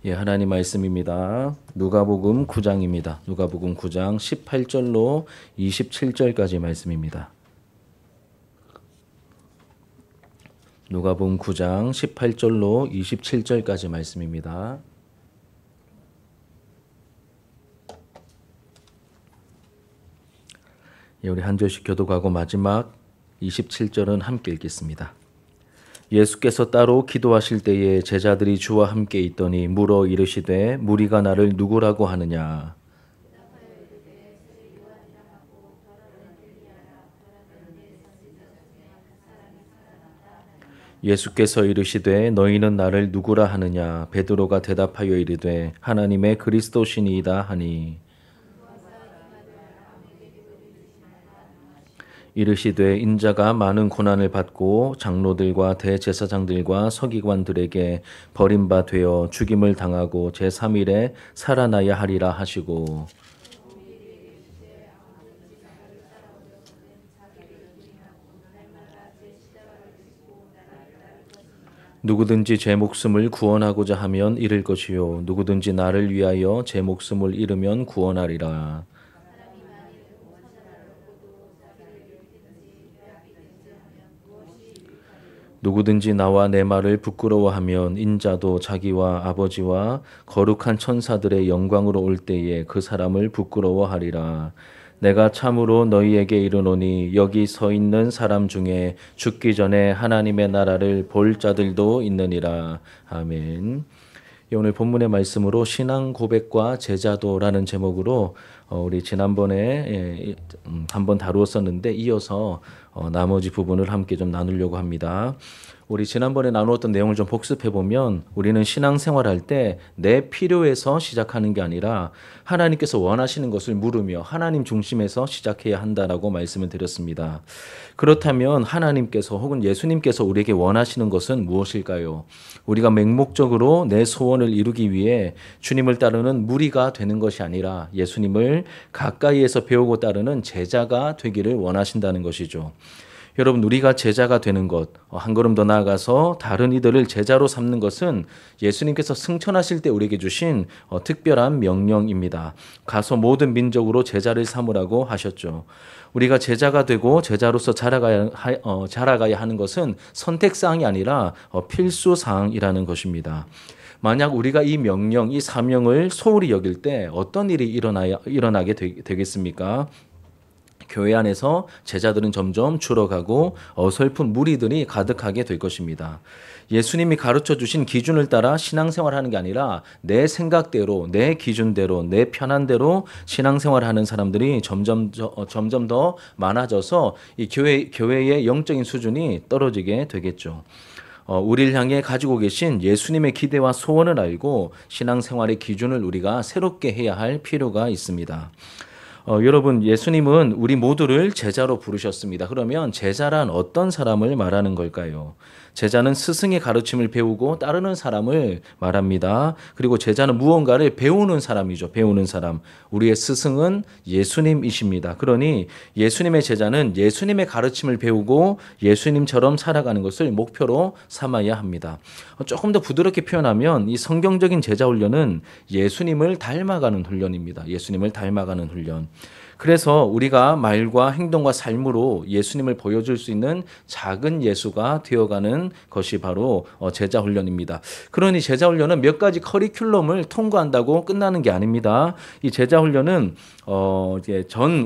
예, 하나님 말씀입니다. 누가복음 9장입니다. 누가복음 9장 18절로 27절까지 말씀입니다. 누가복음 9장 18절로 27절까지 말씀입니다. 예, 우리 한 절씩 교독하고 마지막 27절은 함께 읽겠습니다. 예수께서 따로 기도하실 때에 제자들이 주와 함께 있더니 물어 이르시되 무리가 나를 누구라고 하느냐. 예수께서 이르시되 너희는 나를 누구라 하느냐. 베드로가 대답하여 이르되 하나님의 그리스도시니이다 하니 이르시되 인자가 많은 고난을 받고 장로들과 대제사장들과 서기관들에게 버림바 되어 죽임을 당하고 제3일에 살아나야 하리라 하시고 누구든지 제 목숨을 구원하고자 하면 잃을 것이요 누구든지 나를 위하여 제 목숨을 잃으면 구원하리라. 누구든지 나와 내 말을 부끄러워하면 인자도 자기와 아버지와 거룩한 천사들의 영광으로 올 때에 그 사람을 부끄러워하리라. 내가 참으로 너희에게 이르노니 여기 서 있는 사람 중에 죽기 전에 하나님의 나라를 볼 자들도 있느니라. 아멘. 오늘 본문의 말씀으로 신앙 고백과 제자도라는 제목으로 우리 지난번에 한번 다루었었는데 이어서 나머지 부분을 함께 좀 나누려고 합니다. 우리 지난번에 나누었던 내용을 좀 복습해 보면 우리는 신앙생활할 때 내 필요에서 시작하는 게 아니라 하나님께서 원하시는 것을 물으며 하나님 중심에서 시작해야 한다라고 말씀을 드렸습니다. 그렇다면 하나님께서 혹은 예수님께서 우리에게 원하시는 것은 무엇일까요? 우리가 맹목적으로 내 소원을 이루기 위해 주님을 따르는 무리가 되는 것이 아니라 예수님을 가까이에서 배우고 따르는 제자가 되기를 원하신다는 것이죠. 여러분, 우리가 제자가 되는 것, 한 걸음 더 나아가서 다른 이들을 제자로 삼는 것은 예수님께서 승천하실 때 우리에게 주신 특별한 명령입니다. 가서 모든 민족으로 제자를 삼으라고 하셨죠. 우리가 제자가 되고 제자로서 자라가야 하는 것은 선택사항이 아니라 필수사항이라는 것입니다. 만약 우리가 이 명령, 이 사명을 소홀히 여길 때 어떤 일이 일어나게 되겠습니까? 교회 안에서 제자들은 점점 줄어가고 어설픈 무리들이 가득하게 될 것입니다. 예수님이 가르쳐 주신 기준을 따라 신앙생활하는 게 아니라 내 생각대로, 내 기준대로, 내 편한대로 신앙생활하는 사람들이 점점 더 많아져서 이 교회의 영적인 수준이 떨어지게 되겠죠. 우리를 향해 가지고 계신 예수님의 기대와 소원을 알고 신앙생활의 기준을 우리가 새롭게 해야 할 필요가 있습니다. 여러분, 예수님은 우리 모두를 제자로 부르셨습니다. 그러면 제자란 어떤 사람을 말하는 걸까요? 제자는 스승의 가르침을 배우고 따르는 사람을 말합니다. 그리고 제자는 무언가를 배우는 사람이죠. 배우는 사람. 우리의 스승은 예수님이십니다. 그러니 예수님의 제자는 예수님의 가르침을 배우고 예수님처럼 살아가는 것을 목표로 삼아야 합니다. 조금 더 부드럽게 표현하면 이 성경적인 제자 훈련은 예수님을 닮아가는 훈련입니다. 예수님을 닮아가는 훈련. 그래서 우리가 말과 행동과 삶으로 예수님을 보여줄 수 있는 작은 예수가 되어가는 것이 바로 제자 훈련입니다. 그러니 제자 훈련은 몇 가지 커리큘럼을 통과한다고 끝나는 게 아닙니다. 이 제자 훈련은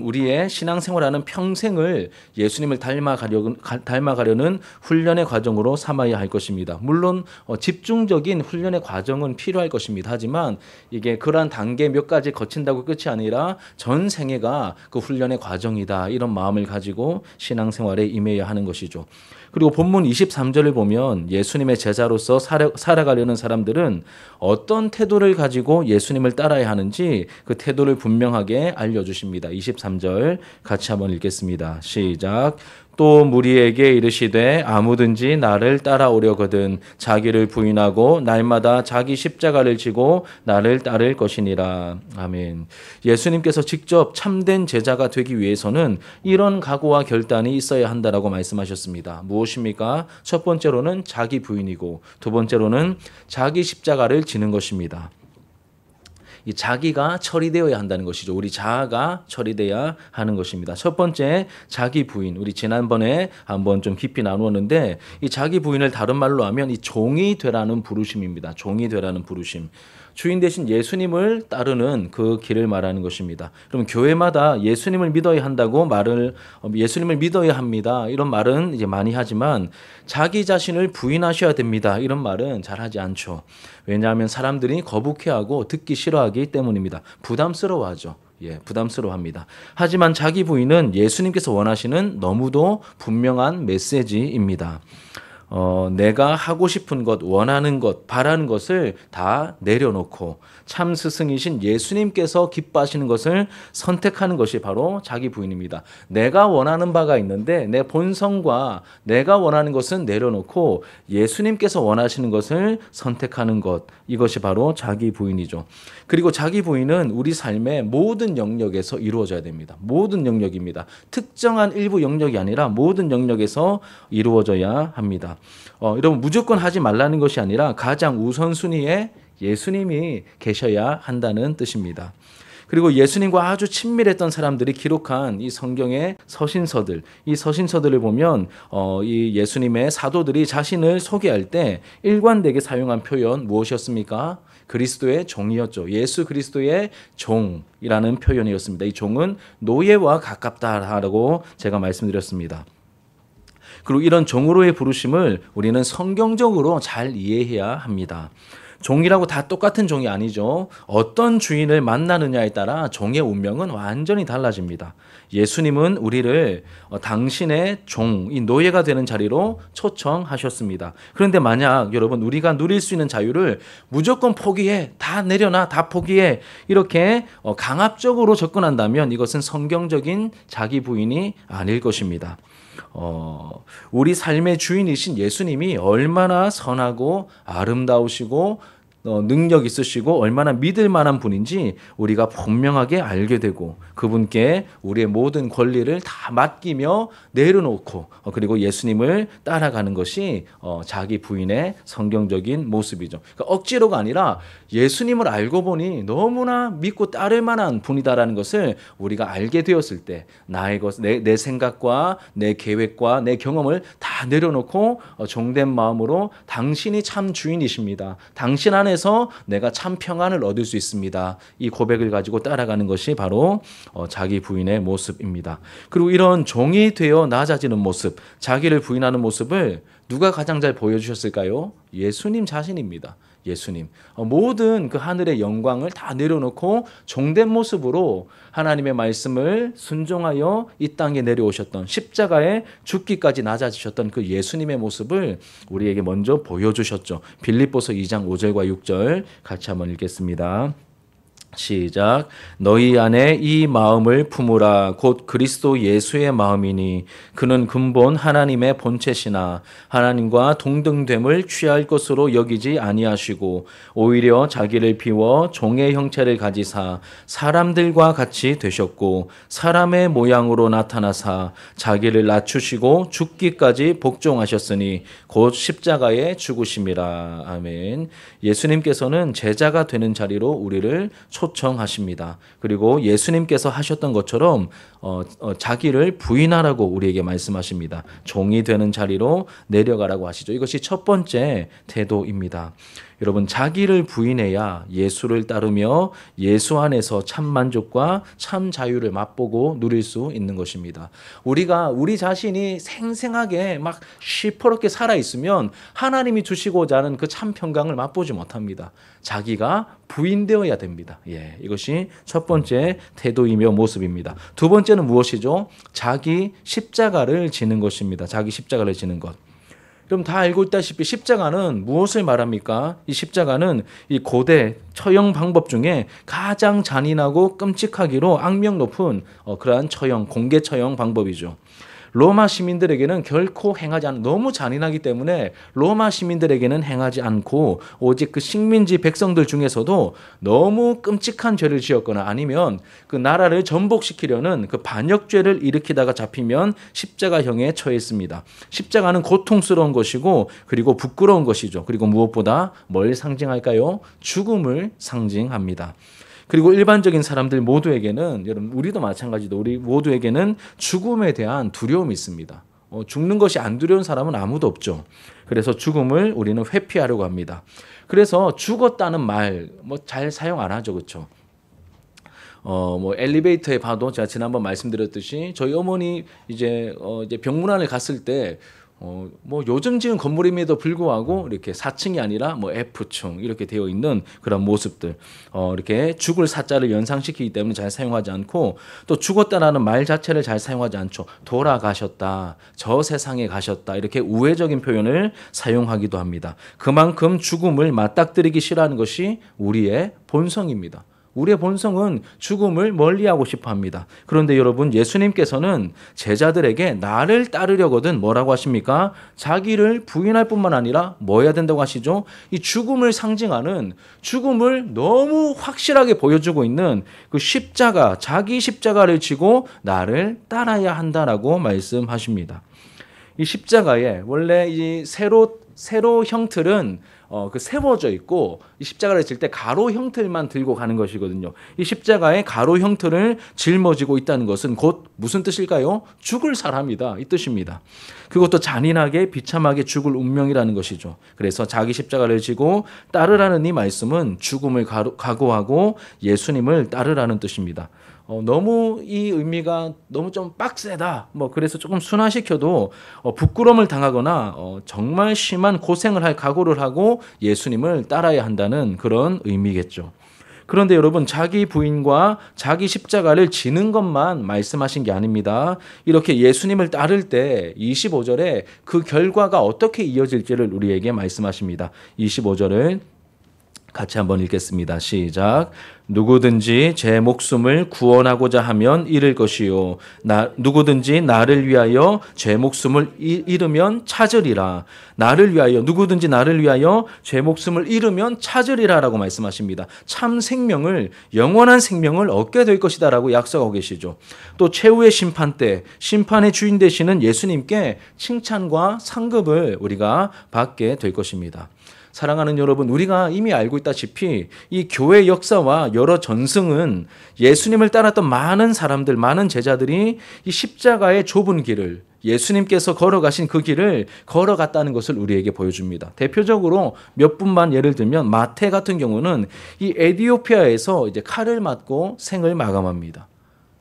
우리의 신앙생활하는 평생을 예수님을 닮아가려는 훈련의 과정으로 삼아야 할 것입니다. 물론 집중적인 훈련의 과정은 필요할 것입니다. 하지만 이게 그러한 단계 몇 가지 거친다고 끝이 아니라 전 생애가 그 훈련의 과정이다. 이런 마음을 가지고 신앙생활에 임해야 하는 것이죠. 그리고 본문 23절을 보면 예수님의 제자로서 살아가려는 사람들은 어떤 태도를 가지고 예수님을 따라야 하는지 그 태도를 분명하게 알려주십니다. 23절 같이 한번 읽겠습니다. 시작. 또 무리에게 이르시되 아무든지 나를 따라오려거든 자기를 부인하고 날마다 자기 십자가를 지고 나를 따를 것이니라. 아멘. 예수님께서 직접 참된 제자가 되기 위해서는 이런 각오와 결단이 있어야 한다라고 말씀하셨습니다. 무엇입니까? 첫 번째로는 자기 부인이고 두 번째로는 자기 십자가를 지는 것입니다. 이 자기가 처리되어야 한다는 것이죠. 우리 자아가 처리돼야 하는 것입니다. 첫 번째, 자기 부인. 우리 지난번에 한번 좀 깊이 나누었는데 이 자기 부인을 다른 말로 하면 이 종이 되라는 부르심입니다. 종이 되라는 부르심. 주인 대신 예수님을 따르는 그 길을 말하는 것입니다. 그럼 교회마다 예수님을 믿어야 한다고 예수님을 믿어야 합니다. 이런 말은 이제 많이 하지만 자기 자신을 부인하셔야 됩니다. 이런 말은 잘 하지 않죠. 왜냐하면 사람들이 거북해하고 듣기 싫어하기 때문입니다. 부담스러워하죠. 부담스러워합니다. 하지만 자기 부인은 예수님께서 원하시는 너무도 분명한 메시지입니다. 내가 하고 싶은 것, 원하는 것, 바라는 것을 다 내려놓고 참 스승이신 예수님께서 기뻐하시는 것을 선택하는 것이 바로 자기 부인입니다. 내가 원하는 바가 있는데 내 본성과 내가 원하는 것은 내려놓고 예수님께서 원하시는 것을 선택하는 것, 이것이 바로 자기 부인이죠. 그리고 자기 부인은 우리 삶의 모든 영역에서 이루어져야 됩니다. 모든 영역입니다. 특정한 일부 영역이 아니라 모든 영역에서 이루어져야 합니다. 여러분 무조건 하지 말라는 것이 아니라 가장 우선순위에 예수님이 계셔야 한다는 뜻입니다. 그리고 예수님과 아주 친밀했던 사람들이 기록한 이 성경의 서신서들, 이 서신서들을 보면 이 예수님의 사도들이 자신을 소개할 때 일관되게 사용한 표현 무엇이었습니까? 그리스도의 종이었죠. 예수 그리스도의 종이라는 표현이었습니다. 이 종은 노예와 가깝다라고 제가 말씀드렸습니다. 그리고 이런 종으로의 부르심을 우리는 성경적으로 잘 이해해야 합니다. 종이라고 다 똑같은 종이 아니죠. 어떤 주인을 만나느냐에 따라 종의 운명은 완전히 달라집니다. 예수님은 우리를 당신의 종, 이 노예가 되는 자리로 초청하셨습니다. 그런데 만약 여러분 우리가 누릴 수 있는 자유를 무조건 포기해, 다 내려놔, 다 포기해 이렇게 강압적으로 접근한다면 이것은 성경적인 자기 부인이 아닐 것입니다. 우리 삶의 주인이신 예수님이 얼마나 선하고 아름다우시고 능력 있으시고 얼마나 믿을 만한 분인지 우리가 분명하게 알게 되고 그분께 우리의 모든 권리를 다 맡기며 내려놓고 그리고 예수님을 따라가는 것이 자기 부인의 성경적인 모습이죠. 그러니까 억지로가 아니라 예수님을 알고 보니 너무나 믿고 따를 만한 분이다라는 것을 우리가 알게 되었을 때 나의 것, 내 생각과 내 계획과 내 경험을 다 내려놓고 종된 마음으로 당신이 참 주인이십니다. 당신 안에서 내가 참 평안을 얻을 수 있습니다. 이 고백을 가지고 따라가는 것이 바로 자기 부인의 모습입니다. 그리고 이런 종이 되어 낮아지는 모습, 자기를 부인하는 모습을 누가 가장 잘 보여주셨을까요? 예수님 자신입니다. 예수님. 모든 그 하늘의 영광을 다 내려놓고 종된 모습으로 하나님의 말씀을 순종하여 이 땅에 내려오셨던 십자가에 죽기까지 낮아지셨던 그 예수님의 모습을 우리에게 먼저 보여주셨죠. 빌립보서 2장 5절과 6절 같이 한번 읽겠습니다. 시작. 너희 안에 이 마음을 품으라. 곧 그리스도 예수의 마음이니 그는 근본 하나님의 본체시나 하나님과 동등됨을 취할 것으로 여기지 아니하시고 오히려 자기를 비워 종의 형체를 가지사 사람들과 같이 되셨고 사람의 모양으로 나타나사 자기를 낮추시고 죽기까지 복종하셨으니 곧 십자가에 죽으심이라. 아멘. 예수님께서는 제자가 되는 자리로 우리를 초청하십니다. 그리고 예수님께서 하셨던 것처럼 자기를 부인하라고 우리에게 말씀하십니다. 종이 되는 자리로 내려가라고 하시죠. 이것이 첫 번째 태도입니다. 여러분 자기를 부인해야 예수를 따르며 예수 안에서 참 만족과 참 자유를 맛보고 누릴 수 있는 것입니다. 우리가 우리 자신이 생생하게 막 시퍼렇게 살아있으면 하나님이 주시고자 하는 그 참 평강을 맛보지 못합니다. 자기가 부인되어야 됩니다. 이것이 첫 번째 태도이며 모습입니다. 두 번째는 무엇이죠? 자기 십자가를 지는 것입니다. 자기 십자가를 지는 것. 그럼 다 알고 있다시피 십자가는 무엇을 말합니까? 이 십자가는 이 고대 처형 방법 중에 가장 잔인하고 끔찍하기로 악명 높은 그러한 처형, 공개 처형 방법이죠. 로마 시민들에게는 결코 행하지 않는, 너무 잔인하기 때문에 로마 시민들에게는 행하지 않고 오직 그 식민지 백성들 중에서도 너무 끔찍한 죄를 지었거나 아니면 그 나라를 전복시키려는 그 반역죄를 일으키다가 잡히면 십자가형에 처했습니다. 십자가는 고통스러운 것이고 그리고 부끄러운 것이죠. 그리고 무엇보다 뭘 상징할까요? 죽음을 상징합니다. 그리고 일반적인 사람들 모두에게는, 여러분 우리도 마찬가지도 우리 모두에게는 죽음에 대한 두려움이 있습니다. 죽는 것이 안 두려운 사람은 아무도 없죠. 그래서 죽음을 우리는 회피하려고 합니다. 그래서 죽었다는 말 뭐 잘 사용 안 하죠, 그렇죠? 뭐 엘리베이터에 봐도 제가 지난번 말씀드렸듯이 저희 어머니 이제 병문안을 갔을 때 뭐 요즘 지은 건물임에도 불구하고 이렇게 4층이 아니라 뭐 F층 이렇게 되어 있는 그런 모습들, 이렇게 죽을 사자를 연상시키기 때문에 잘 사용하지 않고, 또 죽었다라는 말 자체를 잘 사용하지 않죠. 돌아가셨다, 저 세상에 가셨다, 이렇게 우회적인 표현을 사용하기도 합니다. 그만큼 죽음을 맞닥뜨리기 싫어하는 것이 우리의 본성입니다. 우리의 본성은 죽음을 멀리하고 싶어 합니다. 그런데 여러분, 예수님께서는 제자들에게 나를 따르려거든 뭐라고 하십니까? 자기를 부인할 뿐만 아니라 뭐 해야 된다고 하시죠? 이 죽음을 상징하는, 죽음을 너무 확실하게 보여주고 있는 그 십자가, 자기 십자가를 지고 나를 따라야 한다라고 말씀하십니다. 이 십자가에 원래 이 세로 형틀은 그 세워져 있고, 이 십자가를 질 때 가로 형틀만 들고 가는 것이거든요. 이 십자가에 가로 형틀을 짊어지고 있다는 것은 곧 무슨 뜻일까요? 죽을 사람이다, 이 뜻입니다. 그것도 잔인하게 비참하게 죽을 운명이라는 것이죠. 그래서 자기 십자가를 지고 따르라는 이 말씀은 죽음을 각오하고 예수님을 따르라는 뜻입니다. 너무 이 의미가 너무 좀 빡세다, 뭐 그래서 조금 순화시켜도 부끄러움을 당하거나 정말 심한 고생을 할 각오를 하고 예수님을 따라야 한다는 그런 의미겠죠. 그런데 여러분, 자기 부인과 자기 십자가를 지는 것만 말씀하신 게 아닙니다. 이렇게 예수님을 따를 때 25절에 그 결과가 어떻게 이어질지를 우리에게 말씀하십니다. 25절을 같이 한번 읽겠습니다. 시작. 누구든지 제 목숨을 구원하고자 하면 잃을 것이요, 누구든지 나를 위하여 제 목숨을 잃으면 찾으리라. 나를 위하여, 누구든지 나를 위하여 제 목숨을 잃으면 찾으리라라고 말씀하십니다. 참 생명을, 영원한 생명을 얻게 될 것이다라고 약속하고 계시죠. 또 최후의 심판 때 심판의 주인 되시는 예수님께 칭찬과 상급을 우리가 받게 될 것입니다. 사랑하는 여러분, 우리가 이미 알고 있다시피 이 교회 역사와 여러 전승은 예수님을 따랐던 많은 사람들, 많은 제자들이 이 십자가의 좁은 길을, 예수님께서 걸어가신 그 길을 걸어갔다는 것을 우리에게 보여줍니다. 대표적으로 몇 분만 예를 들면 마태 같은 경우는 이 에티오피아에서 이제 칼을 맞고 생을 마감합니다.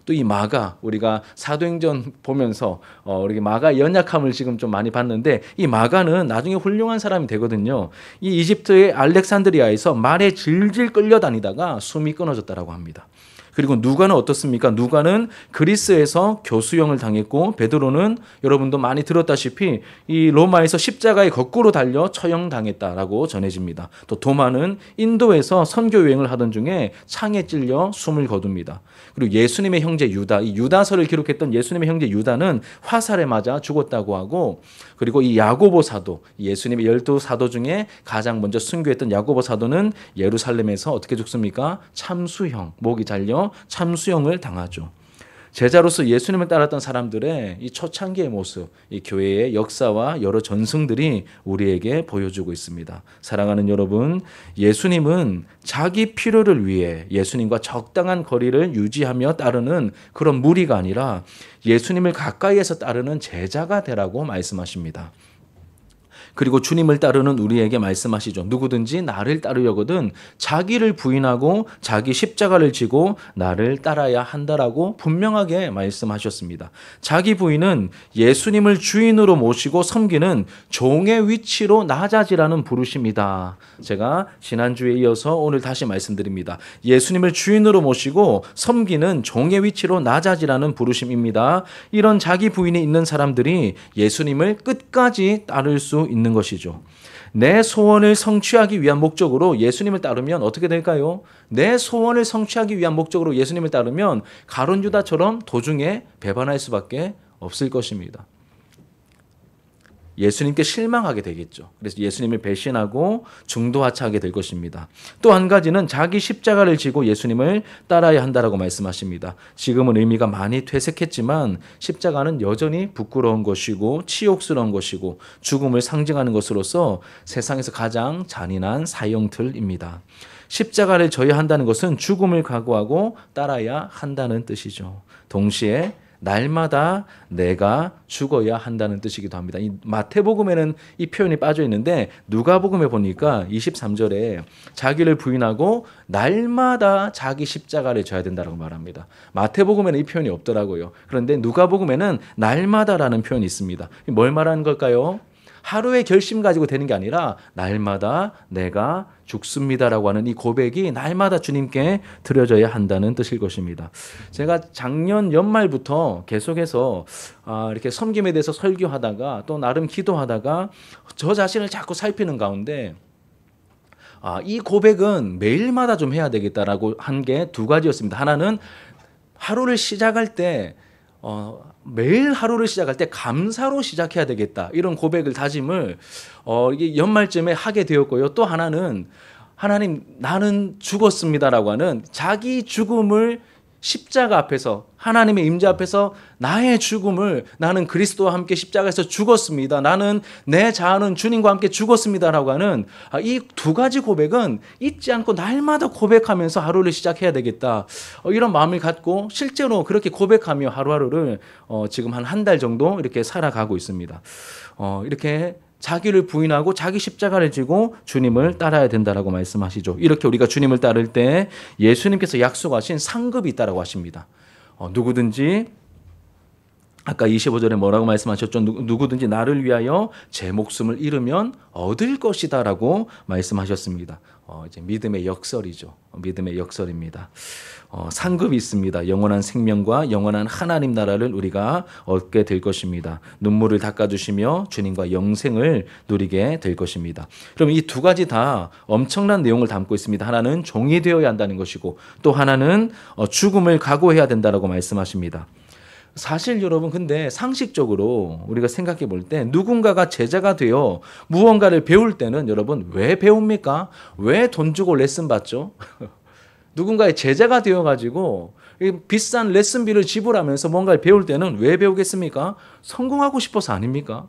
또 이 마가, 우리가 사도행전 보면서 우리 마가 연약함을 지금 좀 많이 봤는데, 이 마가는 나중에 훌륭한 사람이 되거든요. 이 이집트의 알렉산드리아에서 말에 질질 끌려다니다가 숨이 끊어졌다라고 합니다. 그리고 누가는 어떻습니까? 누가는 그리스에서 교수형을 당했고, 베드로는 여러분도 많이 들었다시피 이 로마에서 십자가에 거꾸로 달려 처형당했다라고 전해집니다. 또 도마는 인도에서 선교 여행을 하던 중에 창에 찔려 숨을 거둡니다. 그리고 예수님의 형제 유다, 이 유다서를 기록했던 예수님의 형제 유다는 화살에 맞아 죽었다고 하고, 그리고 이 야고보 사도, 예수님의 12사도 중에 가장 먼저 순교했던 야고보 사도는 예루살렘에서 어떻게 죽습니까? 참수형, 목이 잘려 참수형을 당하죠. 제자로서 예수님을 따랐던 사람들의 이 초창기의 모습, 이 교회의 역사와 여러 전승들이 우리에게 보여주고 있습니다. 사랑하는 여러분, 예수님은 자기 필요를 위해 예수님과 적당한 거리를 유지하며 따르는 그런 무리가 아니라 예수님을 가까이에서 따르는 제자가 되라고 말씀하십니다. 그리고 주님을 따르는 우리에게 말씀하시죠. 누구든지 나를 따르려거든 자기를 부인하고 자기 십자가를 지고 나를 따라야 한다라고 분명하게 말씀하셨습니다. 자기 부인은 예수님을 주인으로 모시고 섬기는 종의 위치로 낮아지라는 부르심이다. 제가 지난주에 이어서 오늘 다시 말씀드립니다. 예수님을 주인으로 모시고 섬기는 종의 위치로 낮아지라는 부르심입니다. 이런 자기 부인이 있는 사람들이 예수님을 끝까지 따를 수 있는 것이죠. 내 소원을 성취하기 위한 목적으로 예수님을 따르면 어떻게 될까요? 내 소원을 성취하기 위한 목적으로 예수님을 따르면 가룟 유다처럼 도중에 배반할 수밖에 없을 것입니다. 예수님께 실망하게 되겠죠. 그래서 예수님을 배신하고 중도하차하게 될 것입니다. 또 한 가지는 자기 십자가를 지고 예수님을 따라야 한다라고 말씀하십니다. 지금은 의미가 많이 퇴색했지만 십자가는 여전히 부끄러운 것이고 치욕스러운 것이고 죽음을 상징하는 것으로서 세상에서 가장 잔인한 사형틀입니다. 십자가를 져야 한다는 것은 죽음을 각오하고 따라야 한다는 뜻이죠. 동시에 날마다 내가 죽어야 한다는 뜻이기도 합니다. 이 마태복음에는 이 표현이 빠져 있는데 누가복음에 보니까 23절에 자기를 부인하고 날마다 자기 십자가를 져야 된다고 말합니다. 마태복음에는 이 표현이 없더라고요. 그런데 누가복음에는 날마다라는 표현이 있습니다. 뭘 말하는 걸까요? 하루의 결심 가지고 되는 게 아니라 날마다 내가 죽습니다라고 하는 이 고백이 날마다 주님께 드려져야 한다는 뜻일 것입니다. 제가 작년 연말부터 계속해서 이렇게 섬김에 대해서 설교하다가 또 나름 기도하다가 저 자신을 자꾸 살피는 가운데 이 고백은 매일마다 좀 해야 되겠다라고 한 게 두 가지였습니다. 하나는 하루를 시작할 때 매일 하루를 시작할 때 감사로 시작해야 되겠다. 이런 고백을 다짐을 이게 연말쯤에 하게 되었고요. 또 하나는 하나님 나는 죽었습니다라고 하는 자기 죽음을 십자가 앞에서 하나님의 임재 앞에서 나의 죽음을 나는 그리스도와 함께 십자가에서 죽었습니다. 나는 내 자아는 주님과 함께 죽었습니다라고 하는 이 두 가지 고백은 잊지 않고 날마다 고백하면서 하루를 시작해야 되겠다. 이런 마음을 갖고 실제로 그렇게 고백하며 하루하루를 지금 한 달 정도 이렇게 살아가고 있습니다. 이렇게 자기를 부인하고 자기 십자가를 지고 주님을 따라야 된다라고 말씀하시죠. 이렇게 우리가 주님을 따를 때 예수님께서 약속하신 상급이 있다라고 하십니다. 누구든지 아까 25절에 뭐라고 말씀하셨죠? 누구든지 나를 위하여 제 목숨을 잃으면 얻을 것이다라고 말씀하셨습니다. 이제 믿음의 역설이죠. 믿음의 역설입니다. 상급이 있습니다. 영원한 생명과 영원한 하나님 나라를 우리가 얻게 될 것입니다. 눈물을 닦아주시며 주님과 영생을 누리게 될 것입니다. 그럼 이 두 가지 다 엄청난 내용을 담고 있습니다. 하나는 종이 되어야 한다는 것이고 또 하나는 죽음을 각오해야 된다라고 말씀하십니다. 사실 여러분 근데 상식적으로 우리가 생각해 볼 때 누군가가 제자가 되어 무언가를 배울 때는 여러분 왜 배웁니까? 왜 돈 주고 레슨 받죠? 누군가의 제자가 되어가지고 비싼 레슨비를 지불하면서 뭔가를 배울 때는 왜 배우겠습니까? 성공하고 싶어서 아닙니까?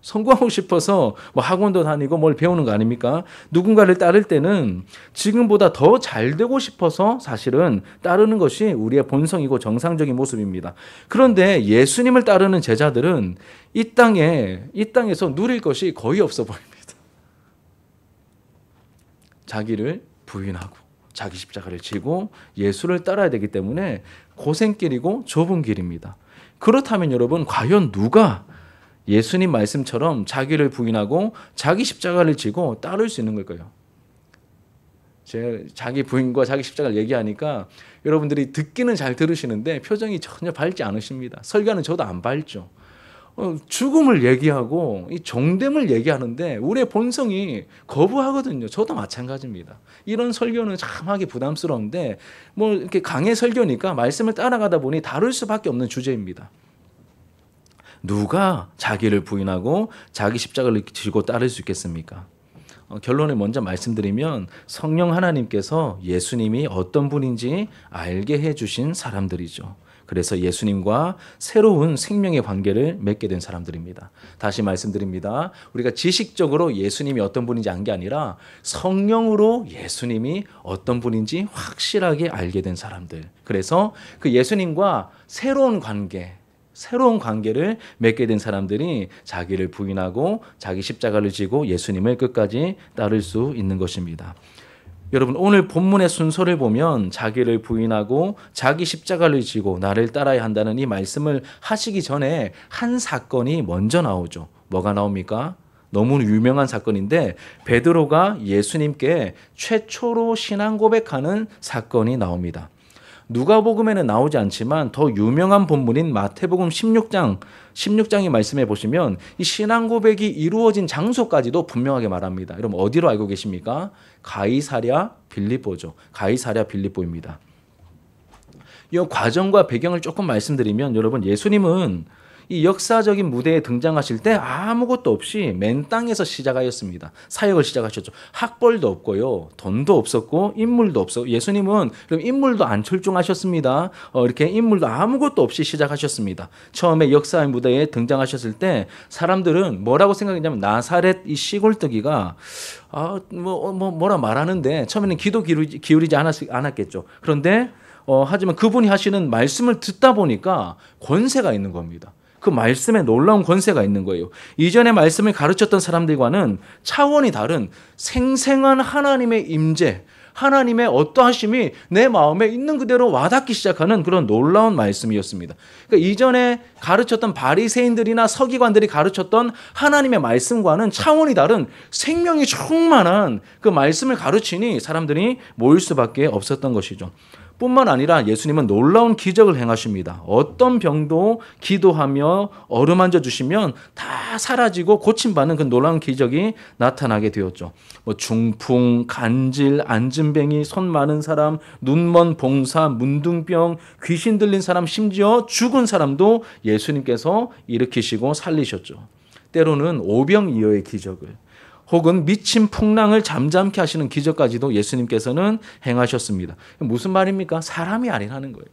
성공하고 싶어서 뭐 학원도 다니고 뭘 배우는 거 아닙니까? 누군가를 따를 때는 지금보다 더 잘 되고 싶어서 사실은 따르는 것이 우리의 본성이고 정상적인 모습입니다. 그런데 예수님을 따르는 제자들은 이 땅에서 누릴 것이 거의 없어 보입니다. 자기를 부인하고 자기 십자가를 지고 예수를 따라야 되기 때문에 고생길이고 좁은 길입니다. 그렇다면 여러분 과연 누가 예수님 말씀처럼 자기를 부인하고 자기 십자가를 지고 따를 수 있는 걸까요? 제가 자기 부인과 자기 십자가를 얘기하니까 여러분들이 듣기는 잘 들으시는데 표정이 전혀 밝지 않으십니다. 설교는 저도 안 밝죠. 죽음을 얘기하고 이 종됨을 얘기하는데 우리의 본성이 거부하거든요. 저도 마찬가지입니다. 이런 설교는 참 하기 부담스러운데 뭐 이렇게 강의 설교니까 말씀을 따라가다 보니 다룰 수밖에 없는 주제입니다. 누가 자기를 부인하고 자기 십자가를 지고 따를 수 있겠습니까? 결론을 먼저 말씀드리면 성령 하나님께서 예수님이 어떤 분인지 알게 해주신 사람들이죠. 그래서 예수님과 새로운 생명의 관계를 맺게 된 사람들입니다. 다시 말씀드립니다. 우리가 지식적으로 예수님이 어떤 분인지 안 게 아니라 성령으로 예수님이 어떤 분인지 확실하게 알게 된 사람들. 그래서 그 예수님과 새로운 관계를 맺게 된 사람들이 자기를 부인하고 자기 십자가를 지고 예수님을 끝까지 따를 수 있는 것입니다. 여러분 오늘 본문의 순서를 보면 자기를 부인하고 자기 십자가를 지고 나를 따라야 한다는 이 말씀을 하시기 전에 한 사건이 먼저 나오죠. 뭐가 나옵니까? 너무 유명한 사건인데 베드로가 예수님께 최초로 신앙 고백하는 사건이 나옵니다. 누가복음에는 나오지 않지만 더 유명한 본문인 마태복음 16장의 말씀에 보시면 이 신앙 고백이 이루어진 장소까지도 분명하게 말합니다. 여러분 어디로 알고 계십니까? 가이사랴 빌립보죠. 가이사랴 빌립보입니다. 이 과정과 배경을 조금 말씀드리면 여러분 예수님은 이 역사적인 무대에 등장하실 때 아무것도 없이 맨 땅에서 시작하였습니다. 사역을 시작하셨죠. 학벌도 없고요. 돈도 없었고 인물도 없었고 예수님은 그럼 인물도 안 출중하셨습니다. 이렇게 인물도 아무것도 없이 시작하셨습니다. 처음에 역사의 무대에 등장하셨을 때 사람들은 뭐라고 생각했냐면 나사렛 이 시골뜨기가 뭐라 말하는데 처음에는 귀도 기울이지 않았겠죠. 그런데 하지만 그분이 하시는 말씀을 듣다 보니까 권세가 있는 겁니다. 그 말씀에 놀라운 권세가 있는 거예요. 이전에 말씀을 가르쳤던 사람들과는 차원이 다른 생생한 하나님의 임재, 하나님의 어떠하심이 내 마음에 있는 그대로 와닿기 시작하는 그런 놀라운 말씀이었습니다. 그러니까 이전에 가르쳤던 바리새인들이나 서기관들이 가르쳤던 하나님의 말씀과는 차원이 다른 생명이 충만한 그 말씀을 가르치니 사람들이 모일 수밖에 없었던 것이죠. 뿐만 아니라 예수님은 놀라운 기적을 행하십니다. 어떤 병도 기도하며 어루만져 주시면 다 사라지고 고침받는 그 놀라운 기적이 나타나게 되었죠. 중풍, 간질, 안진뱅이, 손 많은 사람, 눈먼 봉사, 문둥병, 귀신 들린 사람, 심지어 죽은 사람도 예수님께서 일으키시고 살리셨죠. 때로는 오병이어의 기적을 혹은 미친 풍랑을 잠잠케 하시는 기적까지도 예수님께서는 행하셨습니다. 무슨 말입니까? 사람이 아니라는 거예요.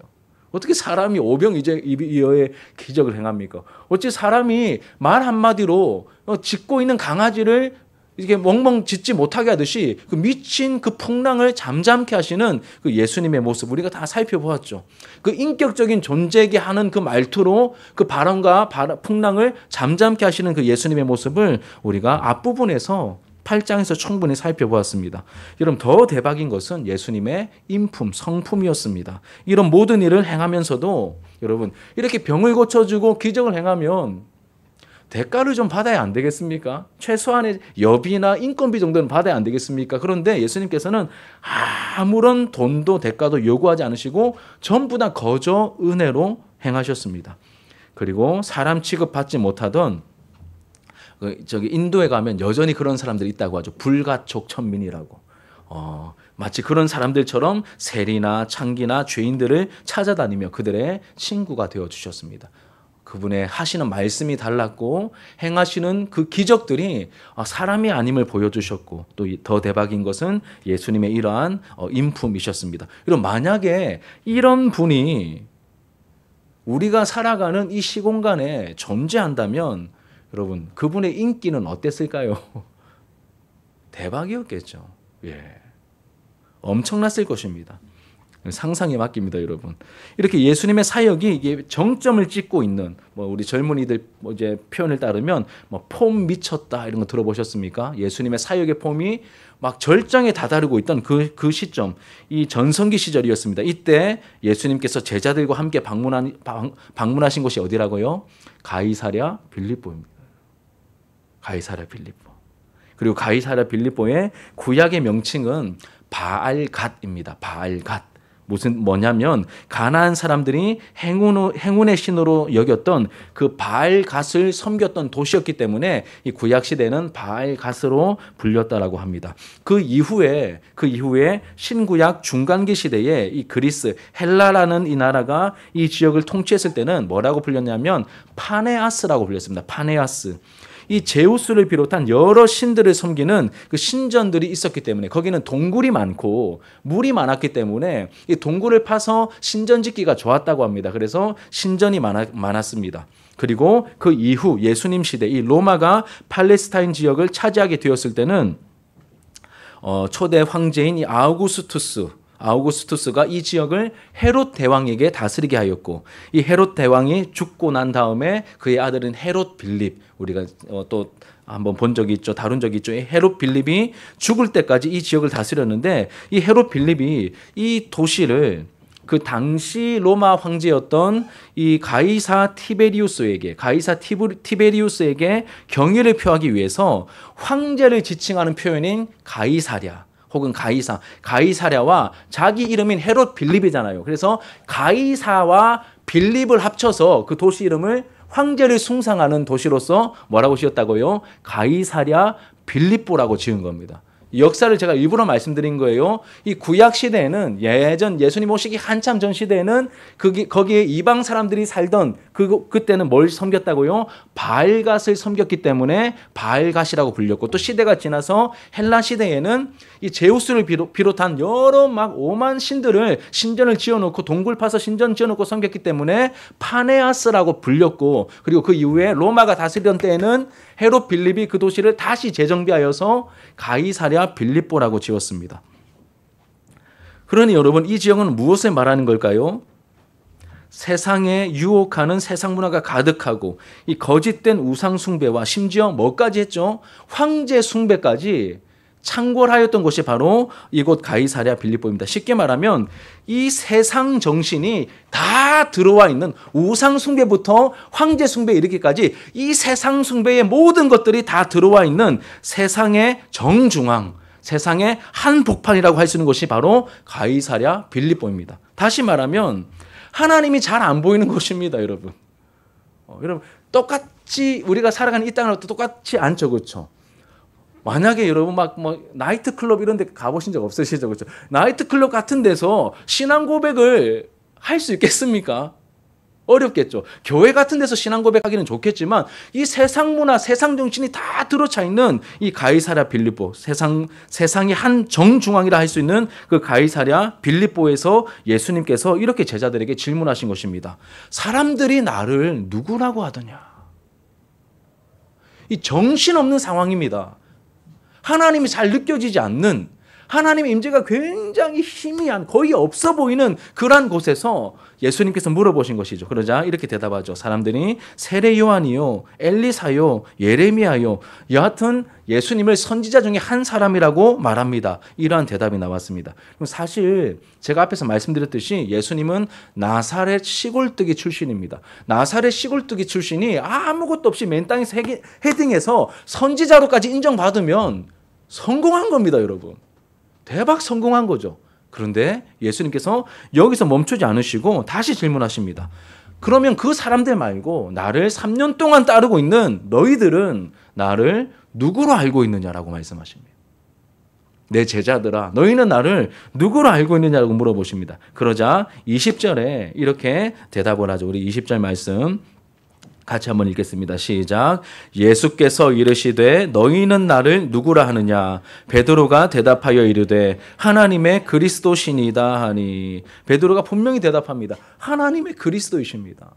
어떻게 사람이 오병이어의 기적을 행합니까? 어찌 사람이 말 한마디로 짖고 있는 강아지를 이게 멍멍 짖지 못하게 하듯이 그 미친 그 풍랑을 잠잠케 하시는 그 예수님의 모습 우리가 다 살펴보았죠. 그 인격적인 존재게 하는 그 말투로 그 바람과 풍랑을 잠잠케 하시는 그 예수님의 모습을 우리가 앞부분에서 8장에서 충분히 살펴보았습니다. 여러분 더 대박인 것은 예수님의 인품, 성품이었습니다. 이런 모든 일을 행하면서도 여러분 이렇게 병을 고쳐주고 기적을 행하면 대가를 좀 받아야 안 되겠습니까? 최소한의 여비나 인건비 정도는 받아야 안 되겠습니까? 그런데 예수님께서는 아무런 돈도 대가도 요구하지 않으시고 전부 다 거저 은혜로 행하셨습니다. 그리고 사람 취급받지 못하던 인도에 가면 여전히 그런 사람들이 있다고 하죠. 불가촉 천민이라고. 마치 그런 사람들처럼 세리나 창기나 죄인들을 찾아다니며 그들의 친구가 되어주셨습니다. 그분의 하시는 말씀이 달랐고 행하시는 그 기적들이 사람이 아님을 보여주셨고 또 더 대박인 것은 예수님의 이러한 인품이셨습니다. 그럼 만약에 이런 분이 우리가 살아가는 이 시공간에 존재한다면 여러분 그분의 인기는 어땠을까요? 대박이었겠죠. 예, 엄청났을 것입니다. 상상에 맡깁니다, 여러분. 이렇게 예수님의 사역이 이게 정점을 찍고 있는 우리 젊은이들 이제 표현을 따르면 폼 미쳤다 이런 거 들어보셨습니까? 예수님의 사역의 폼이 막 절정에 다다르고 있던 그 시점, 이 전성기 시절이었습니다. 이때 예수님께서 제자들과 함께 방문하신 곳이 어디라고요? 가이사랴 빌립보입니다. 가이사랴 빌립보. 그리고 가이사랴 빌립보의 구약의 명칭은 바알갓입니다. 바알갓. 뭐냐면 가나안 사람들이 행운의 신으로 여겼던 그 바알갓을 섬겼던 도시였기 때문에 이 구약 시대는 바알갓으로 불렸다라고 합니다. 그 이후에 신구약 중간기 시대에 이 그리스 헬라라는 이 나라가 이 지역을 통치했을 때는 뭐라고 불렸냐면 파네아스라고 불렸습니다. 파네아스. 이 제우스를 비롯한 여러 신들을 섬기는 그 신전들이 있었기 때문에 거기는 동굴이 많고 물이 많았기 때문에 이 동굴을 파서 신전 짓기가 좋았다고 합니다. 그래서 신전이 많았습니다. 그리고 그 이후 예수님 시대 이 로마가 팔레스타인 지역을 차지하게 되었을 때는 초대 황제인 이 아우구스투스가 이 지역을 헤롯 대왕에게 다스리게 하였고 이 헤롯 대왕이 죽고 난 다음에 그의 아들은 헤롯 빌립 우리가 또 한번 본 적이 있죠. 다룬 적이 있죠. 헤롯 빌립이 죽을 때까지 이 지역을 다스렸는데 이 헤롯 빌립이 이 도시를 그 당시 로마 황제였던 이 가이사 티베리우스에게 경의를 표하기 위해서 황제를 지칭하는 표현인 가이사랴 혹은 가이사랴와 자기 이름인 헤롯 빌립이잖아요. 그래서 가이사와 빌립을 합쳐서 그 도시 이름을 황제를 숭상하는 도시로서 뭐라고 지었다고요? 가이사랴 빌립보라고 지은 겁니다. 역사를 제가 일부러 말씀드린 거예요. 이 구약 시대에는 예전 예수님 오시기 한참 전 시대에는 거기에 이방 사람들이 살던 그때는 뭘 섬겼다고요? 바알갓을 섬겼기 때문에 바알갓이라고 불렸고, 또 시대가 지나서 헬라 시대에는 이 제우스를 비롯한 여러 막 오만 신전을 지어놓고 동굴 파서 신전 지어놓고 섬겼기 때문에 파네아스라고 불렸고, 그리고 그 이후에 로마가 다스리던 때에는 헤롯 빌립이 그 도시를 다시 재정비하여서 가이사랴 빌립보라고 지었습니다. 그러니 여러분, 이 지역은 무엇을 말하는 걸까요? 세상에 유혹하는 세상 문화가 가득하고 이 거짓된 우상 숭배와 심지어 뭐까지 했죠? 황제 숭배까지 창궐하였던 곳이 바로 이곳 가이사랴 빌립보입니다. 쉽게 말하면 이 세상 정신이 다 들어와 있는, 우상 숭배부터 황제 숭배에 이르기까지 이 세상 숭배의 모든 것들이 다 들어와 있는 세상의 정중앙, 세상의 한복판이라고 할 수 있는 곳이 바로 가이사랴 빌립보입니다. 다시 말하면 하나님이 잘 안 보이는 곳입니다, 여러분. 여러분, 똑같이 우리가 살아가는 이 땅으로 똑같지 않죠, 그렇죠? 만약에 여러분 나이트 클럽 이런 데 가보신 적 없으시죠? 그렇죠? 나이트 클럽 같은 데서 신앙 고백을 할 수 있겠습니까? 어렵겠죠. 교회 같은 데서 신앙 고백하기는 좋겠지만 이 세상 문화, 세상 정신이 다 들어차 있는 이 가이사랴 빌립보, 세상의 한 정중앙이라 할 수 있는 그 가이사랴 빌립보에서 예수님께서 이렇게 제자들에게 질문하신 것입니다. 사람들이 나를 누구라고 하더냐? 이 정신없는 상황입니다. 하나님이 잘 느껴지지 않는, 하나님의 임재가 굉장히 희미한, 거의 없어 보이는 그러한 곳에서 예수님께서 물어보신 것이죠. 그러자 이렇게 대답하죠. 사람들이 세례 요한이요, 엘리사요, 예레미야요, 여하튼 예수님을 선지자 중에 한 사람이라고 말합니다. 이러한 대답이 나왔습니다. 사실 제가 앞에서 말씀드렸듯이 예수님은 나사렛 시골뜨기 출신입니다. 나사렛 시골뜨기 출신이 아무것도 없이 맨 땅에서 헤딩해서 선지자로까지 인정받으면 성공한 겁니다, 여러분. 대박 성공한 거죠. 그런데 예수님께서 여기서 멈추지 않으시고 다시 질문하십니다. 그러면 그 사람들 말고 나를 3년 동안 따르고 있는 너희들은 나를 누구로 알고 있느냐라고 말씀하십니다. 내 제자들아, 너희는 나를 누구로 알고 있느냐라고 물어보십니다. 그러자 20절에 이렇게 대답을 하죠. 우리 20절 말씀 같이 한번 읽겠습니다. 시작. 예수께서 이르시되 너희는 나를 누구라 하느냐? 베드로가 대답하여 이르되 하나님의 그리스도시니이다 하니. 베드로가 분명히 대답합니다. 하나님의 그리스도이십니다.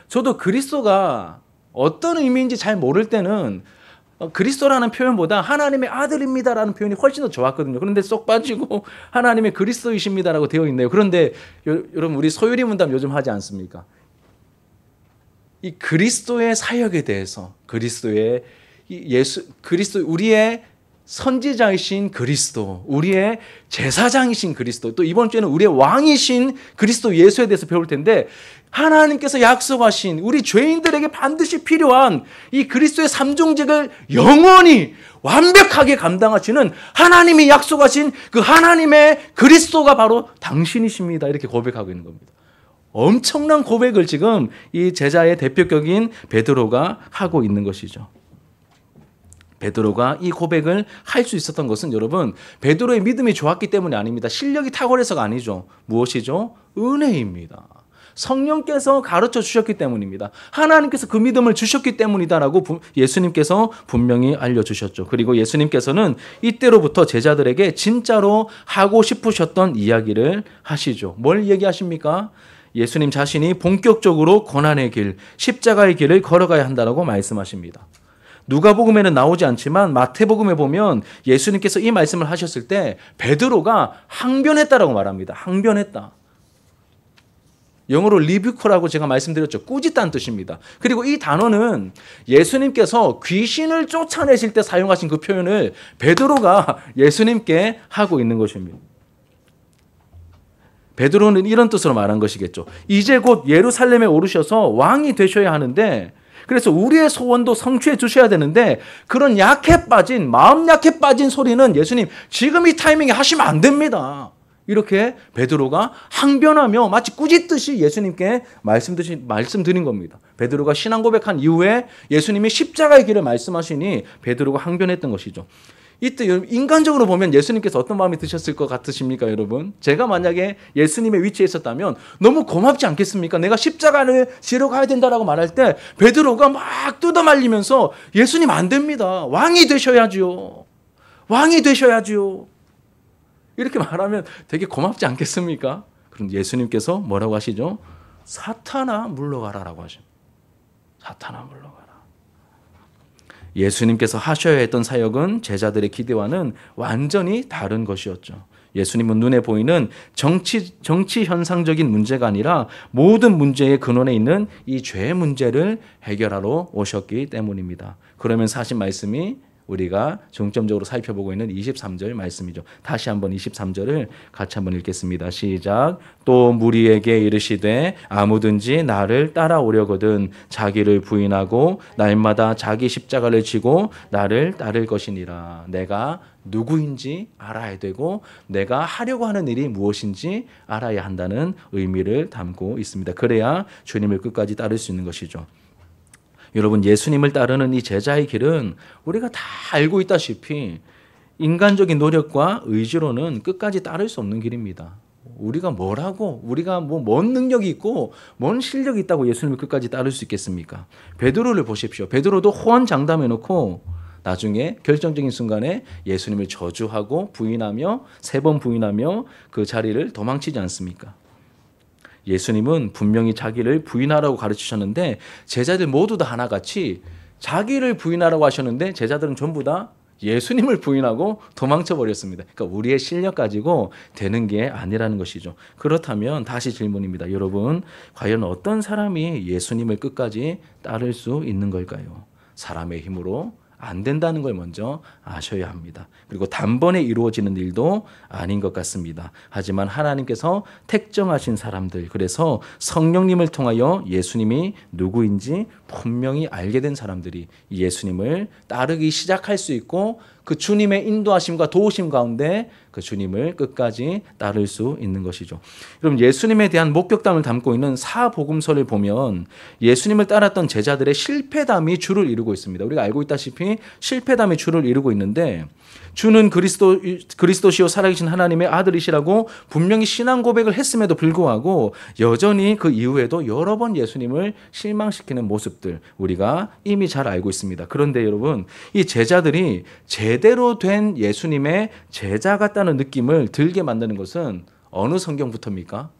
저도 그리스도가 어떤 의미인지 잘 모를 때는 그리스도라는 표현보다 하나님의 아들입니다라는 표현이 훨씬 더 좋았거든요. 그런데 쏙 빠지고 하나님의 그리스도이십니다라고 되어 있네요. 그런데 여러분, 우리 소유리 문답 요즘 하지 않습니까? 이 그리스도의 사역에 대해서, 그리스도의 그리스도, 우리의 선지자이신 그리스도, 우리의 제사장이신 그리스도, 또 이번 주에는 우리의 왕이신 그리스도 예수에 대해서 배울 텐데, 하나님께서 약속하신 우리 죄인들에게 반드시 필요한 이 그리스도의 삼중직을 영원히 완벽하게 감당하시는 하나님이 약속하신 그 하나님의 그리스도가 바로 당신이십니다. 이렇게 고백하고 있는 겁니다. 엄청난 고백을 지금 이 제자의 대표격인 베드로가 하고 있는 것이죠. 베드로가 이 고백을 할 수 있었던 것은 여러분, 베드로의 믿음이 좋았기 때문이 아닙니다. 실력이 탁월해서가 아니죠. 무엇이죠? 은혜입니다. 성령께서 가르쳐 주셨기 때문입니다. 하나님께서 그 믿음을 주셨기 때문이다라고 예수님께서 분명히 알려주셨죠. 그리고 예수님께서는 이때로부터 제자들에게 진짜로 하고 싶으셨던 이야기를 하시죠. 뭘 얘기하십니까? 예수님 자신이 본격적으로 고난의 길, 십자가의 길을 걸어가야 한다고 말씀하십니다. 누가복음에는 나오지 않지만 마태복음에 보면 예수님께서 이 말씀을 하셨을 때 베드로가 항변했다라고 말합니다. 항변했다. 영어로 리뷰커라고 제가 말씀드렸죠. 꾸짖다는 뜻입니다. 그리고 이 단어는 예수님께서 귀신을 쫓아내실 때 사용하신 그 표현을 베드로가 예수님께 하고 있는 것입니다. 베드로는 이런 뜻으로 말한 것이겠죠. 이제 곧 예루살렘에 오르셔서 왕이 되셔야 하는데, 그래서 우리의 소원도 성취해 주셔야 되는데, 그런 마음 약해 빠진 소리는 예수님 지금 이 타이밍에 하시면 안 됩니다. 이렇게 베드로가 항변하며 마치 꾸짖듯이 예수님께 말씀드린 겁니다. 베드로가 신앙 고백한 이후에 예수님이 십자가의 길을 말씀하시니 베드로가 항변했던 것이죠. 이때 인간적으로 보면 예수님께서 어떤 마음이 드셨을 것 같으십니까, 여러분? 제가 만약에 예수님의 위치에 있었다면 너무 고맙지 않겠습니까? 내가 십자가를 지러 가야 된다라고 말할 때 베드로가 막 뜯어말리면서 예수님 안 됩니다. 왕이 되셔야지요. 왕이 되셔야지요. 이렇게 말하면 되게 고맙지 않겠습니까? 그럼 예수님께서 뭐라고 하시죠? 사탄아 물러가라라고 하십니다. 사탄아 물러가라. 예수님께서 하셔야 했던 사역은 제자들의 기대와는 완전히 다른 것이었죠. 예수님은 눈에 보이는 정치 현상적인 문제가 아니라 모든 문제의 근원에 있는 이 죄 문제를 해결하러 오셨기 때문입니다. 그러면서 하신 말씀이 우리가 중점적으로 살펴보고 있는 23절 말씀이죠. 다시 한번 23절을 같이 한번 읽겠습니다. 시작. 또 무리에게 이르시되 아무든지 나를 따라오려거든 자기를 부인하고 날마다 자기 십자가를 지고 나를 따를 것이니라. 내가 누구인지 알아야 되고 내가 하려고 하는 일이 무엇인지 알아야 한다는 의미를 담고 있습니다. 그래야 주님을 끝까지 따를 수 있는 것이죠. 여러분, 예수님을 따르는 이 제자의 길은 우리가 다 알고 있다시피 인간적인 노력과 의지로는 끝까지 따를 수 없는 길입니다. 우리가 뭔 능력이 있고 뭔 실력이 있다고 예수님을 끝까지 따를 수 있겠습니까? 베드로를 보십시오. 베드로도 호언장담해놓고 나중에 결정적인 순간에 예수님을 저주하고 부인하며 3번 부인하며 그 자리를 도망치지 않습니까? 예수님은 분명히 자기를 부인하라고 가르치셨는데 제자들 모두 다 하나같이 자기를 부인하라고 하셨는데 제자들은 전부 다 예수님을 부인하고 도망쳐 버렸습니다. 그러니까 우리의 실력 가지고 되는 게 아니라는 것이죠. 그렇다면 다시 질문입니다. 여러분, 과연 어떤 사람이 예수님을 끝까지 따를 수 있는 걸까요? 사람의 힘으로 안 된다는 걸 먼저 아셔야 합니다. 그리고 단번에 이루어지는 일도 아닌 것 같습니다. 하지만 하나님께서 택정하신 사람들, 그래서 성령님을 통하여 예수님이 누구인지 분명히 알게 된 사람들이 예수님을 따르기 시작할 수 있고 그 주님의 인도하심과 도우심 가운데 그 주님을 끝까지 따를 수 있는 것이죠. 여러분, 예수님에 대한 목격담을 담고 있는 사복음서를 보면 예수님을 따랐던 제자들의 실패담이 주를 이루고 있습니다. 우리가 알고 있다시피 실패담이 주를 이루고 있는데 주는 그리스도시요 살아계신 하나님의 아들이시라고 분명히 신앙 고백을 했음에도 불구하고 여전히 그 이후에도 여러 번 예수님을 실망시키는 모습들 우리가 이미 잘 알고 있습니다. 그런데 여러분, 이 제자들이 제대로 된 예수님의 제자 같다는 느낌을 들게 만드는 것은 어느 성경부터입니까?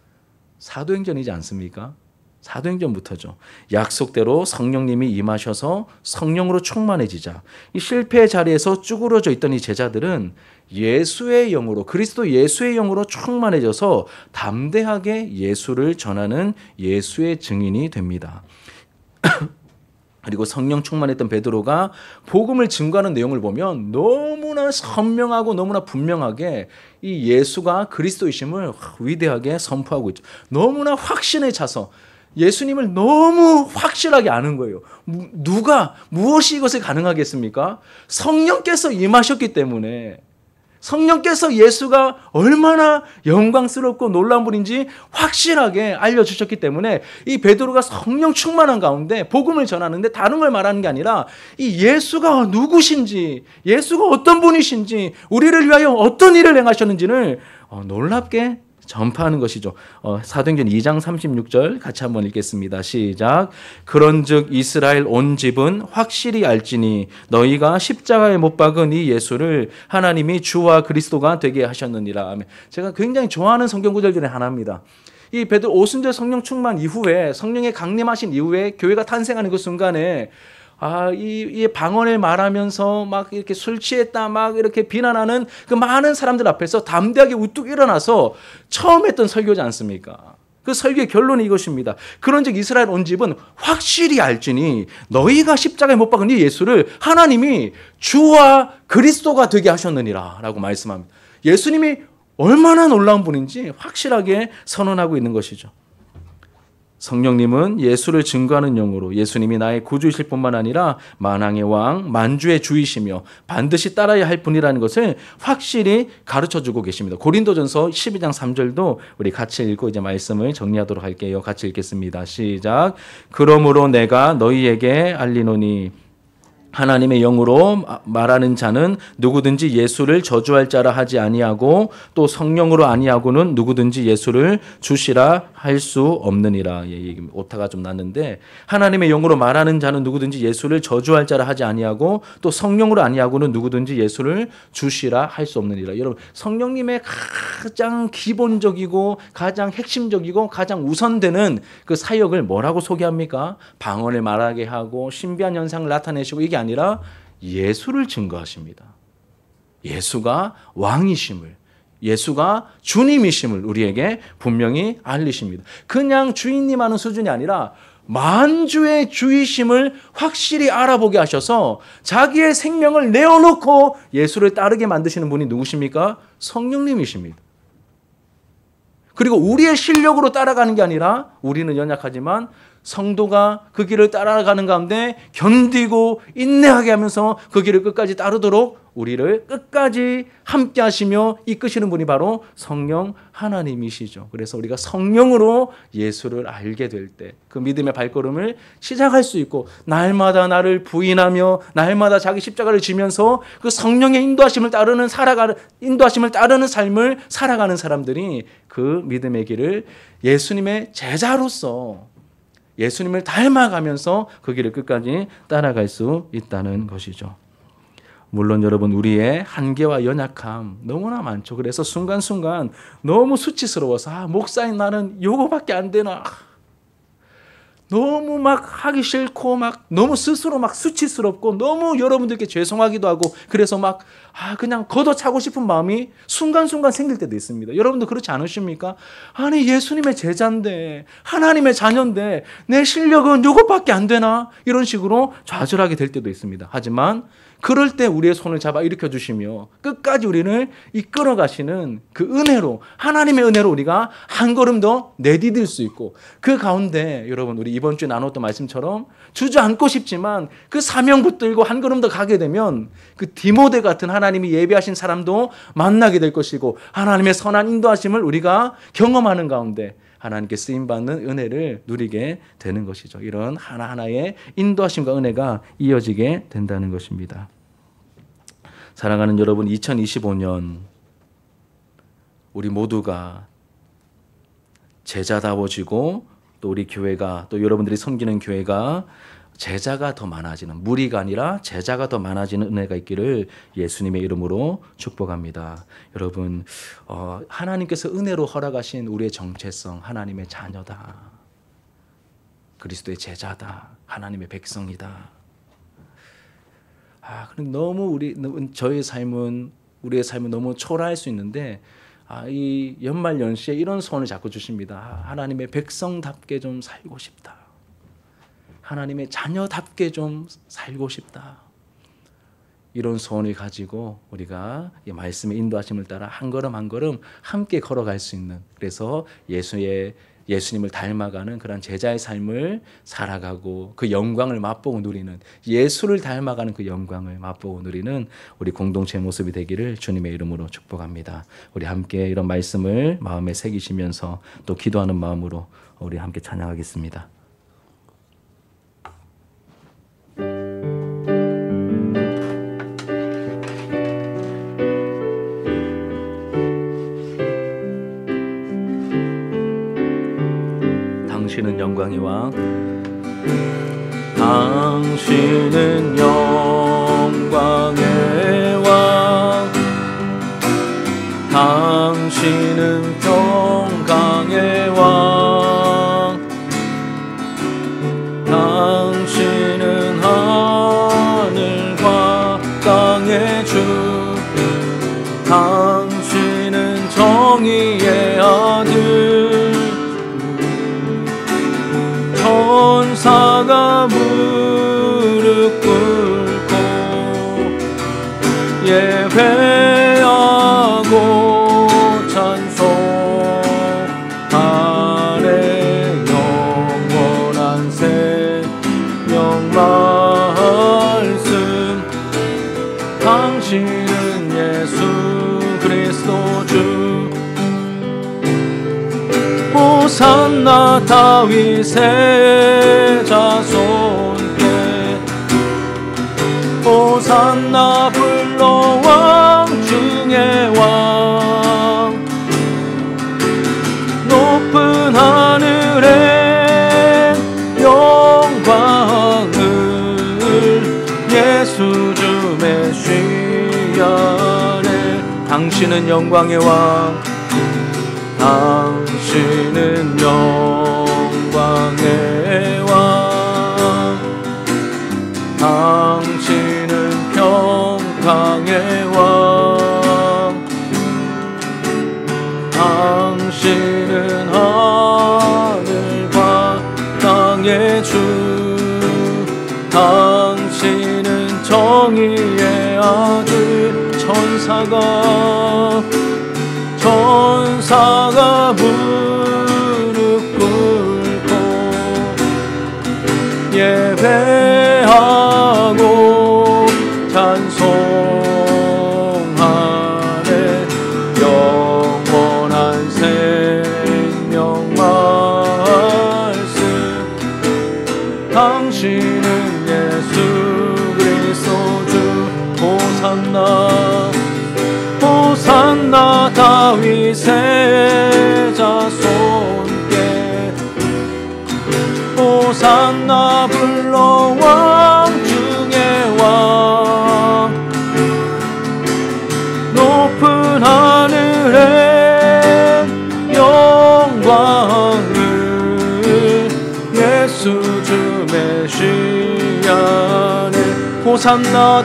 사도행전이지 않습니까? 사도행전부터죠. 약속대로 성령님이 임하셔서 성령으로 충만해지자 이 실패의 자리에서 쭈그러져 있던 이 제자들은 예수의 영으로, 그리스도 예수의 영으로 충만해져서 담대하게 예수를 전하는 예수의 증인이 됩니다. 그리고 성령 충만했던 베드로가 복음을 증거하는 내용을 보면 너무나 선명하고 너무나 분명하게 이 예수가 그리스도이심을 위대하게 선포하고 있죠. 너무나 확신에 차서 예수님을 너무 확실하게 아는 거예요. 무엇이 이것을 가능하겠습니까? 성령께서 임하셨기 때문에, 성령께서 예수가 얼마나 영광스럽고 놀라운 분인지 확실하게 알려주셨기 때문에 이 베드로가 성령 충만한 가운데 복음을 전하는데 다른 걸 말하는 게 아니라 이 예수가 누구신지, 예수가 어떤 분이신지, 우리를 위하여 어떤 일을 행하셨는지를 놀랍게 전파하는 것이죠. 사도행전 2장 36절 같이 한번 읽겠습니다. 시작. 그런즉 이스라엘 온 집은 확실히 알지니 너희가 십자가에 못 박은 이 예수를 하나님이 주와 그리스도가 되게 하셨느니라. 제가 굉장히 좋아하는 성경 구절 중에 하나입니다. 이 베드로 오순절 성령 충만 이후에, 성령의 강림하신 이후에 교회가 탄생하는 그 순간에 이 방언을 말하면서 막 이렇게 술 취했다 막 이렇게 비난하는 그 많은 사람들 앞에서 담대하게 우뚝 일어나서 처음 했던 설교지 않습니까? 그 설교의 결론이 이것입니다. 그런즉 이스라엘 온 집은 확실히 알지니 너희가 십자가에 못 박은 이 예수를 하나님이 주와 그리스도가 되게 하셨느니라 라고 말씀합니다. 예수님이 얼마나 놀라운 분인지 확실하게 선언하고 있는 것이죠. 성령님은 예수를 증거하는 영으로 예수님이 나의 구주이실 뿐만 아니라 만왕의 왕, 만주의 주이시며 반드시 따라야 할 분이라는 것을 확실히 가르쳐주고 계십니다. 고린도전서 12장 3절도 우리 같이 읽고 이제 말씀을 정리하도록 할게요. 같이 읽겠습니다. 시작. 그러므로 내가 너희에게 알리노니 하나님의 영으로 말하는 자는 누구든지 예수를 저주할 자라 하지 아니하고 또 성령으로 아니하고는 누구든지 예수를 주시라 할 수 없느니라. 오타가 좀 났는데, 하나님의 영으로 말하는 자는 누구든지 예수를 저주할 자라 하지 아니하고 또 성령으로 아니하고는 누구든지 예수를 주시라 할 수 없느니라. 여러분, 성령님의 가장 기본적이고 가장 핵심적이고 가장 우선되는 그 사역을 뭐라고 소개합니까? 방언을 말하게 하고 신비한 현상을 나타내시고, 이게 아니라 예수를 증거하십니다. 예수가 왕이심을, 예수가 주님이심을 우리에게 분명히 알리십니다. 그냥 주인님 하는 수준이 아니라 만주의 주이심을 확실히 알아보게 하셔서 자기의 생명을 내어놓고 예수를 따르게 만드시는 분이 누구십니까? 성령님이십니다. 그리고 우리의 실력으로 따라가는 게 아니라, 우리는 연약하지만 성도가 그 길을 따라가는 가운데 견디고 인내하게 하면서 그 길을 끝까지 따르도록 우리를 끝까지 함께 하시며 이끄시는 분이 바로 성령 하나님이시죠. 그래서 우리가 성령으로 예수를 알게 될 때 그 믿음의 발걸음을 시작할 수 있고, 날마다 나를 부인하며 날마다 자기 십자가를 지면서 그 성령의 인도하심을 따르는 삶을 살아가는 사람들이 그 믿음의 길을 예수님의 제자로서 예수님을 닮아가면서 그 길을 끝까지 따라갈 수 있다는 것이죠. 물론 여러분, 우리의 한계와 연약함 너무나 많죠. 그래서 순간순간 너무 수치스러워서, 목사인 나는 요거밖에 안 되나, 너무 막 하기 싫고 막 너무 스스로 막 수치스럽고 너무 여러분들께 죄송하기도 하고, 그래서 막 그냥 걷어차고 싶은 마음이 순간순간 생길 때도 있습니다. 여러분도 그렇지 않으십니까? 아니, 예수님의 제자인데, 하나님의 자녀인데 내 실력은 요것밖에 안 되나, 이런 식으로 좌절하게 될 때도 있습니다. 하지만 그럴 때 우리의 손을 잡아 일으켜 주시며 끝까지 우리를 이끌어 가시는 그 은혜로, 하나님의 은혜로 우리가 한 걸음 더 내디딜 수 있고, 그 가운데 여러분, 우리 이번 주에 나눴던 말씀처럼 주저앉고 싶지만 그 사명 붙들고 한 걸음 더 가게 되면 그 디모데 같은 하나님이 예비하신 사람도 만나게 될 것이고, 하나님의 선한 인도하심을 우리가 경험하는 가운데 하나님께 쓰임받는 은혜를 누리게 되는 것이죠. 이런 하나하나의 인도하심과 은혜가 이어지게 된다는 것입니다. 사랑하는 여러분, 2025년 우리 모두가 제자다워지고, 또 우리 교회가, 또 여러분들이 섬기는 교회가 제자가 더 많아지는, 무리가 아니라 제자가 더 많아지는 은혜가 있기를 예수님의 이름으로 축복합니다. 여러분, 하나님께서 은혜로 허락하신 우리의 정체성, 하나님의 자녀다, 그리스도의 제자다, 하나님의 백성이다. 그럼 너무 우리의 삶은 너무 초라할 수 있는데, 이 연말 연시에 이런 소원을 자꾸 주십니다. 하나님의 백성답게 좀 살고 싶다. 하나님의 자녀답게 좀 살고 싶다. 이런 소원을 가지고 우리가 이 말씀의 인도하심을 따라 한 걸음 한 걸음 함께 걸어갈 수 있는, 그래서 예수님을 닮아가는 그런 제자의 삶을 살아가고 그 영광을 맛보고 누리는, 예수를 닮아가는 그 영광을 맛보고 누리는 우리 공동체의 모습이 되기를 주님의 이름으로 축복합니다. 우리 함께 이런 말씀을 마음에 새기시면서 또 기도하는 마음으로 우리 함께 찬양하겠습니다. 당신은 영광의 왕, 당신은 영광의 왕, 당신은 평강의 왕, 당신은 하늘과 땅의 주, 당신은 정의의 아들, 천사가 무릎 꿇고 예배하고 찬송하네. 영원한 생명 말씀, 당신은 예수 그리스도 주, 호산나 다윗의 자손께 호산나 불러 왕 중의 왕 높은 하늘에 영광을 예수 주 메시아네 당신은 영광의 왕 당신은 영광의 왕 당신은 평강의 왕 당신은 하늘과 땅의 주 당신은 정의의 아들 천사가 무릎 꿇고 예배하고 찬송하네 영원한 생명 말씀 당신은 예수 그리스도 주 호산나 다윗의 자손께 호산나 불러 왕 중의 왕 높은 하늘에 영광을 예수 주 메시아네 호산나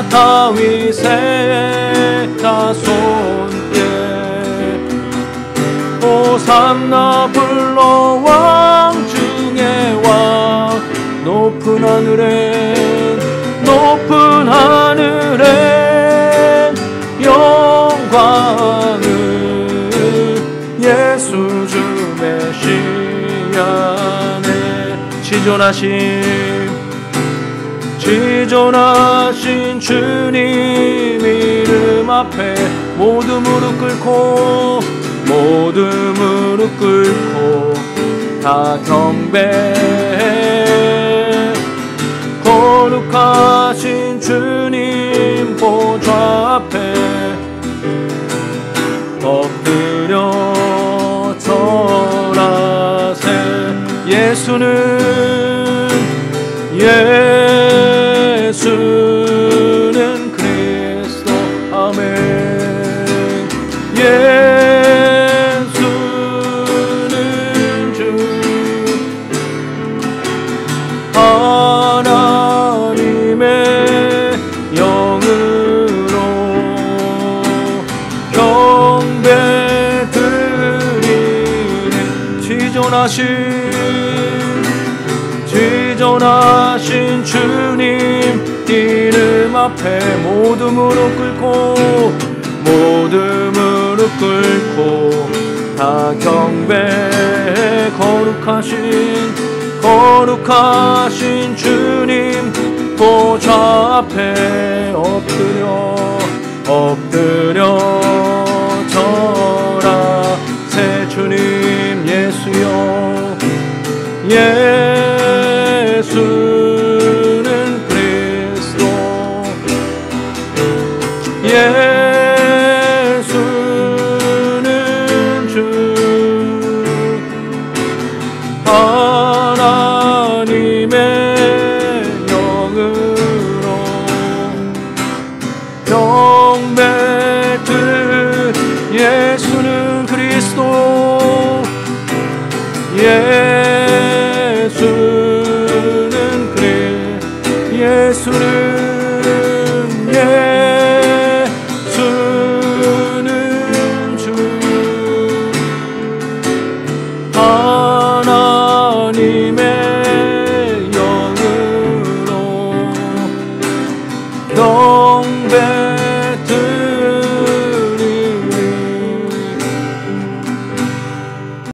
다윗의 자손께 호산나 불러 왕 중의 왕 높은 하늘에 영광을 예수 주 메시아네 지존하신 주님 이름 앞에 모두 무릎 꿇고 다 경배해 거룩하신 주님 보좌 앞에 엎드려 절하세 예수는 그리스도 아멘 예수는 주 하나님의 영으로 경배 드리는 지존하신 주님 이름 앞에 모두 무릎 꿇고 다 경배해 거룩하신 주님 보좌 앞에 엎드려 절하 새 주님 예수여 예수는 그리스도 예수는 주 하나님의 영으로 경배들 예수는 그리스도